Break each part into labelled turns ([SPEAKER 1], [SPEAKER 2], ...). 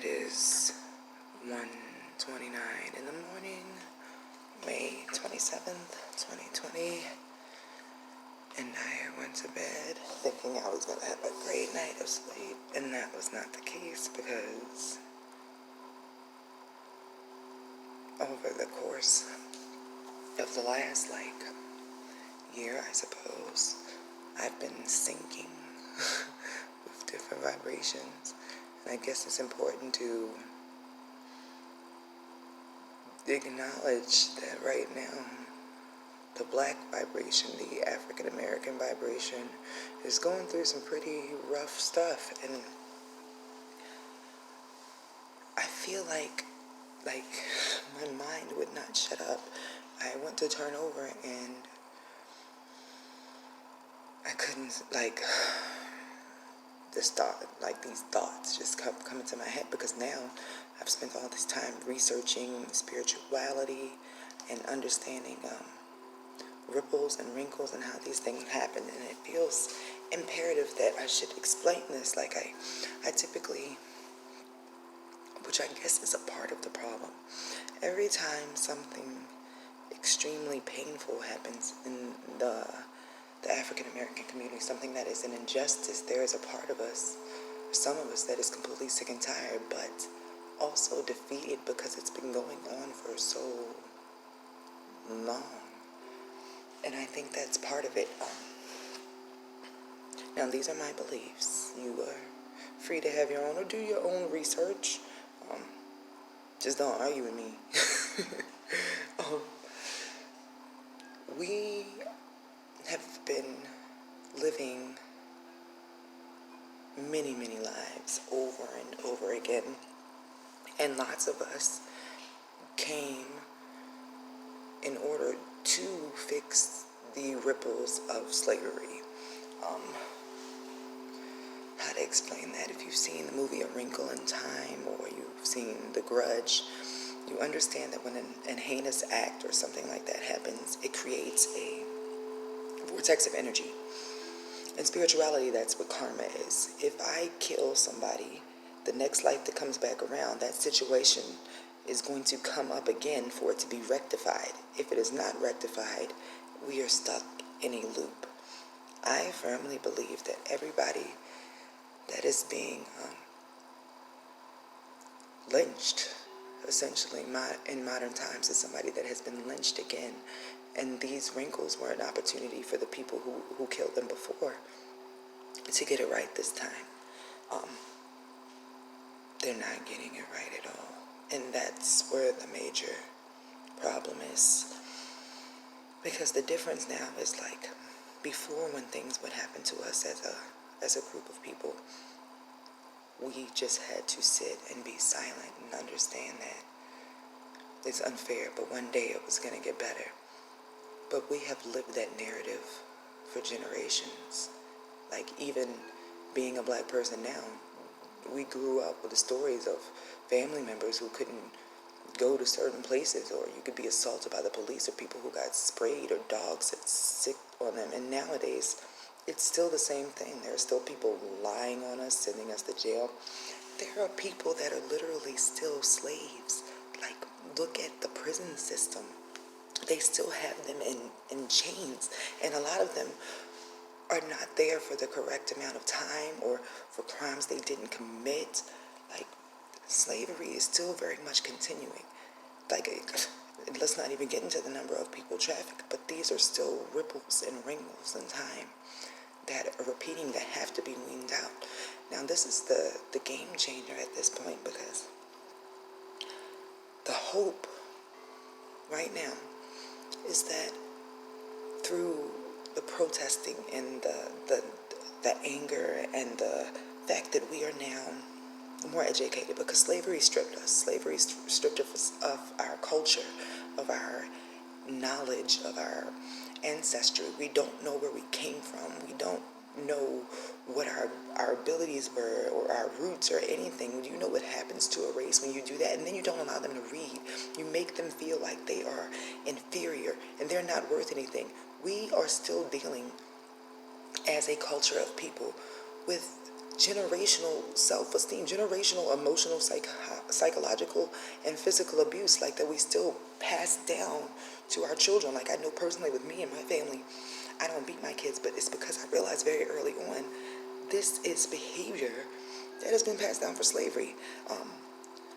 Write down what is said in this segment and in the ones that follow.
[SPEAKER 1] It is 1:29 in the morning, May 27th, 2020, and I went to bed thinking I was going to have a great night of sleep, and that was not the case because over the course of the last, year, I suppose, I've been sinking with different vibrations, and I guess it's important to acknowledge that right now the black vibration, the African American vibration, is going through some pretty rough stuff, and I feel like my mind would not shut up. I went to turn over and I couldn't, these thoughts just kept coming to my head because now I've spent all this time researching spirituality and understanding ripples and wrinkles and how these things happen, and it feels imperative that I should explain this. I typically, which I guess is a part of the problem, every time something extremely painful happens in the African American community, something that is an injustice, there is a part of us, some of us, that is completely sick and tired, but also defeated because it's been going on for so long. And I think that's part of it. Now, these are my beliefs. You are free to have your own or do your own research. Just don't argue with me. We have been living many, many lives over and over again. And lots of us came in order to fix the ripples of slavery. How to explain that? If you've seen the movie A Wrinkle in Time or you've seen The Grudge, you understand that when an heinous act or something like that happens, it creates a vortex of energy. In spirituality, that's what karma is. If I kill somebody, the next life that comes back around, that situation is going to come up again for it to be rectified. If it is not rectified, we are stuck in a loop. I firmly believe that everybody that is being lynched, essentially, in modern times, is somebody that has been lynched again. And these wrinkles were an opportunity for the people who killed them before to get it right this time. They're not getting it right at all. And that's where the major problem is. Because the difference now is before, when things would happen to us as a group of people, we just had to sit and be silent and understand that it's unfair, but one day it was going to get better. But we have lived that narrative for generations. Even being a black person now, we grew up with the stories of family members who couldn't go to certain places, or you could be assaulted by the police, or people who got sprayed, or dogs that sick on them. And nowadays, it's still the same thing. There are still people lying on us, sending us to jail. There are people that are literally still slaves. Look at the prison system. They still have them in chains, and a lot of them are not there for the correct amount of time or for crimes they didn't commit. Slavery is still very much continuing. Let's not even get into the number of people trafficked, but these are still ripples and wrinkles in time that are repeating, that have to be weaned out. Now, this is the game changer at this point, because the hope right now is that through the protesting and the anger and the fact that we are now more educated, because slavery stripped us. Slavery stripped us of our culture, of our knowledge, of our ancestry. We don't know where we came from. We don't know what our abilities were, or our roots, or anything. You know what happens to a race when you do that, and then you don't allow them to read. You make them feel like they are inferior and they're not worth anything. We are still dealing as a culture of people with generational self-esteem, generational emotional, psychological, and physical abuse, like that we still pass down to our children. Like I know personally with me and my family, I don't beat my kids, but it's because I realized very early on, this is behavior that has been passed down for slavery.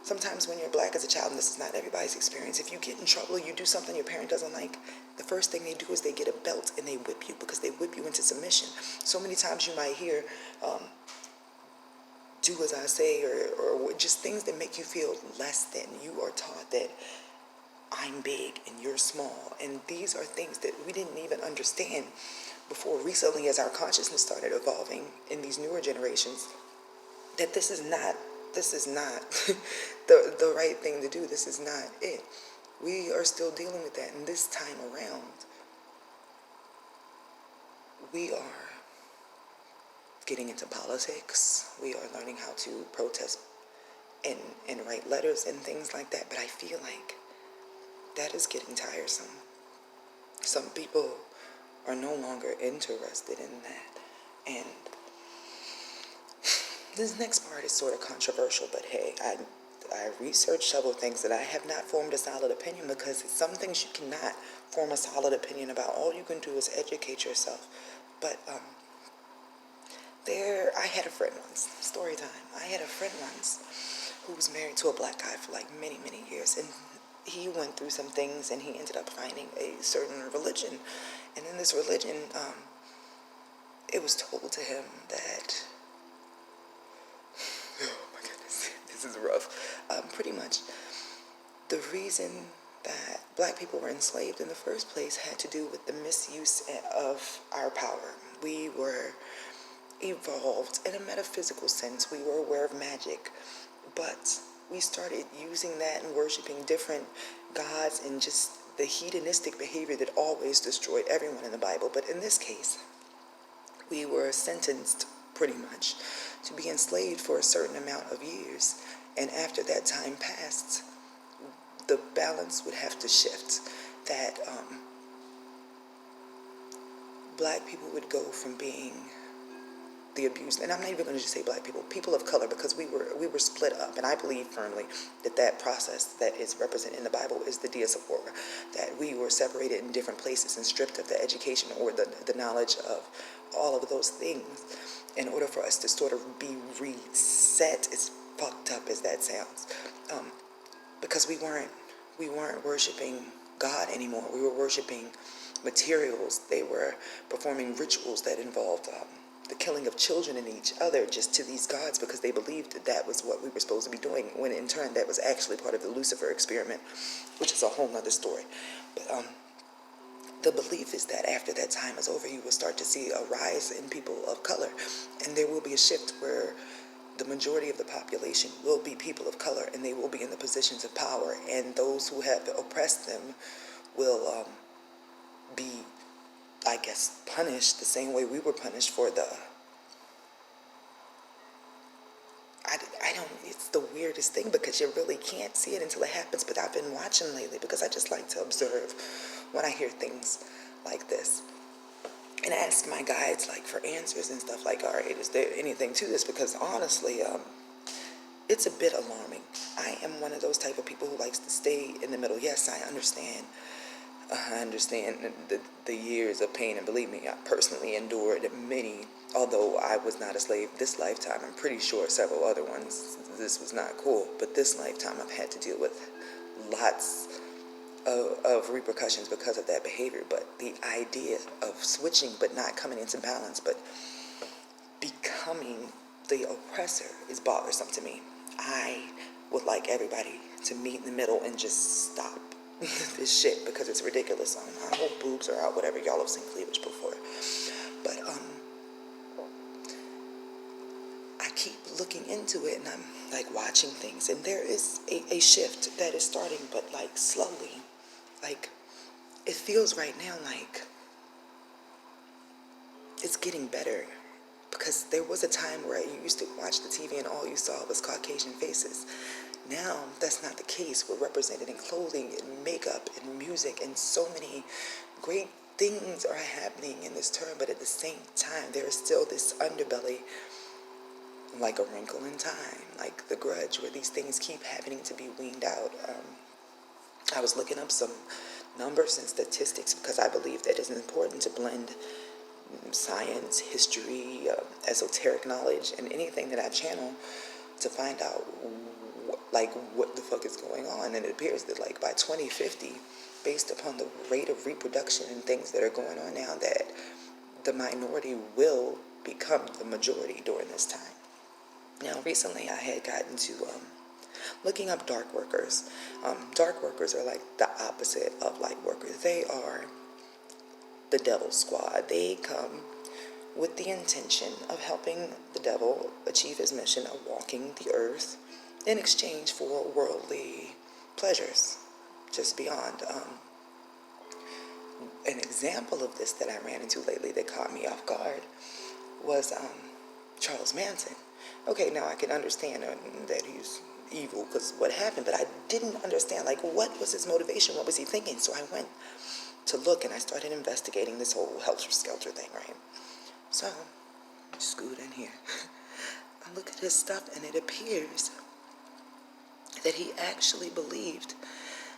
[SPEAKER 1] Sometimes when you're black as a child, and this is not everybody's experience, if you get in trouble, you do something your parent doesn't like, the first thing they do is they get a belt and they whip you because they whip you into submission. So many times you might hear, do as I say, or just things that make you feel less than. You are taught that I'm big and you're small. And these are things that we didn't even understand before recently as our consciousness started evolving in these newer generations, that this is not the right thing to do. This is not it. We are still dealing with that. And this time around, we are getting into politics. We are learning how to protest and write letters and things like that. But I feel like that is getting tiresome. Some people are no longer interested in that. And this next part is sort of controversial, but hey, I researched several things that I have not formed a solid opinion, because some things you cannot form a solid opinion about. All you can do is educate yourself. But I had a friend once, story time. I had a friend once who was married to a black guy for like many, many years, and he went through some things, and he ended up finding a certain religion. And in this religion, it was told to him that, oh my goodness, this is rough. Pretty much, the reason that black people were enslaved in the first place had to do with the misuse of our power. We were evolved in a metaphysical sense. We were aware of magic, but we started using that and worshiping different gods and just the hedonistic behavior that always destroyed everyone in the Bible. But in this case, we were sentenced pretty much to be enslaved for a certain amount of years. And after that time passed, the balance would have to shift. That black people would go from being the abused, and I'm not even going to just say black people, people of color, because we were split up. And I believe firmly that process that is represented in the Bible is the diaspora, that we were separated in different places and stripped of the education or the knowledge of all of those things in order for us to sort of be reset, as fucked up as that sounds, because we weren't worshiping God anymore. We were worshiping materials. They were performing rituals that involved the killing of children and each other just to these gods, because they believed that was what we were supposed to be doing, when in turn that was actually part of the Lucifer experiment, which is a whole nother story. But the belief is that after that time is over, you will start to see a rise in people of color, and there will be a shift where the majority of the population will be people of color, and they will be in the positions of power, and those who have oppressed them will be, I guess, punished the same way we were punished for I don't, it's the weirdest thing, because you really can't see it until it happens. But I've been watching lately because I just like to observe when I hear things like this, and ask my guides like for answers and stuff, like, all right, is there anything to this? Because honestly, it's a bit alarming. I am one of those type of people who likes to stay in the middle. Yes, I understand the years of pain, and believe me, I personally endured many. Although I was not a slave this lifetime, I'm pretty sure several other ones, this was not cool. But this lifetime, I've had to deal with lots of repercussions because of that behavior. But the idea of switching but not coming into balance, but becoming the oppressor, is bothersome to me. I would like everybody to meet in the middle and just stop this shit, because it's ridiculous. I hope boobs are out, whatever. Y'all have seen cleavage before. But I keep looking into it, and I'm like watching things, and there is a shift that is starting, but like slowly. Like, it feels right now like it's getting better, because there was a time where you used to watch the TV and all you saw was Caucasian faces. Now, that's not the case. We're represented in clothing and makeup and music, and so many great things are happening in this term, but at the same time, there is still this underbelly like a wrinkle in time, like The Grudge, where these things keep happening to be weaned out. I was looking up some numbers and statistics because I believe that it's important to blend science, history, esoteric knowledge, and anything that I channel to find out what the fuck is going on. And it appears that like by 2050, based upon the rate of reproduction and things that are going on now, that the minority will become the majority during this time. Now, recently I had gotten to looking up dark workers. Dark workers are like the opposite of light workers. They are the devil's squad. They come with the intention of helping the devil achieve his mission of walking the earth in exchange for worldly pleasures, just beyond. An example of this that I ran into lately that caught me off guard was Charles Manson. Okay, now I can understand that he's evil because what happened, but I didn't understand, like, what was his motivation? What was he thinking? So I went to look and I started investigating this whole helter-skelter thing, right? So, scoot in here. I look at his stuff and it appears that he actually believed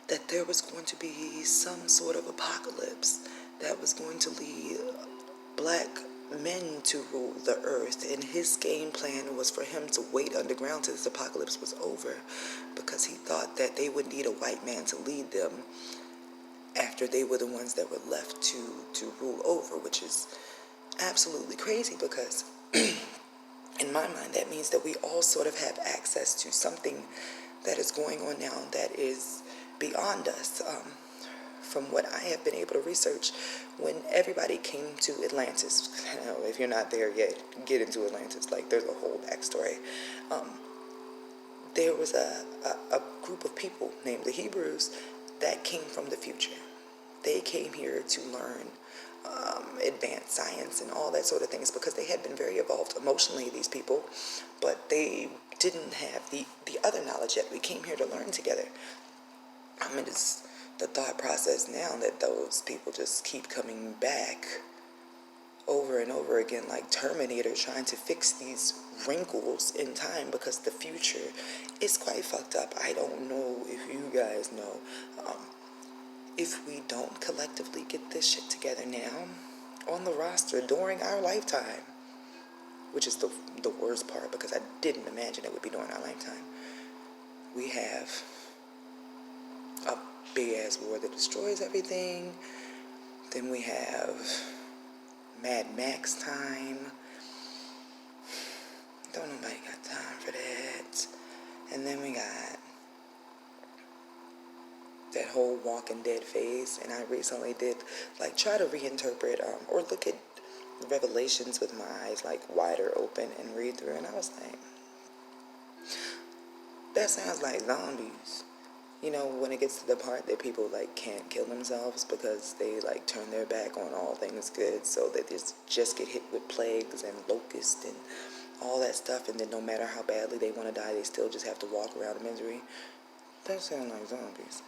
[SPEAKER 1] that there was going to be some sort of apocalypse that was going to lead black men to rule the earth, and his game plan was for him to wait underground till this apocalypse was over, because he thought that they would need a white man to lead them after they were the ones that were left to rule over, which is absolutely crazy, because in my mind that means that we all sort of have access to something that is going on now that is beyond us. From what I have been able to research, when everybody came to Atlantis, if you're not there yet, get into Atlantis. Like, there's a whole backstory. There was a group of people named the Hebrews that came from the future. They came here to learn advanced science and all that sort of things, because they had been very evolved emotionally, these people, but they didn't have the other knowledge yet. We came here to learn together. It is the thought process now that those people just keep coming back over and over again, like Terminator, trying to fix these wrinkles in time, because the future is quite fucked up. I don't know if you guys know. If we don't collectively get this shit together now on the roster during our lifetime, which is the worst part, because I didn't imagine it would be during our lifetime, we have a big-ass war that destroys everything. Then we have Mad Max time. Don't nobody got time for that. And then we got that whole Walking Dead phase. And I recently did, like, try to reinterpret or look at Revelations with my eyes, like, wider open and read through. And I was like, that sounds like zombies. You know, when it gets to the part that people, like, can't kill themselves because they, like, turn their back on all things good, so they just get hit with plagues and locusts and all that stuff, and then no matter how badly they want to die, they still just have to walk around in misery. That sounds like zombies.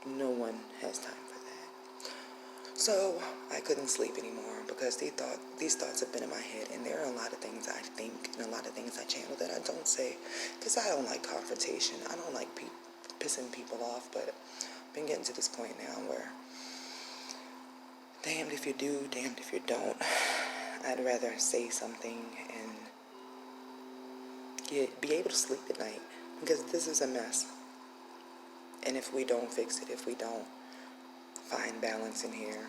[SPEAKER 1] No one has time for that. So I couldn't sleep anymore, because these thoughts have been in my head, and there are a lot of things I think and a lot of things I channel that I don't say, because I don't like confrontation. I don't like pissing people off, but I've been getting to this point now where damned if you do, damned if you don't. I'd rather say something and be able to sleep at night, because this is a mess. And if we don't fix it, if we don't find balance in here,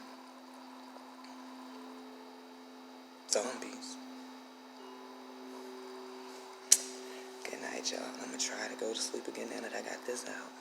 [SPEAKER 1] zombies. Good night, y'all. I'm gonna try to go to sleep again now that I got this out.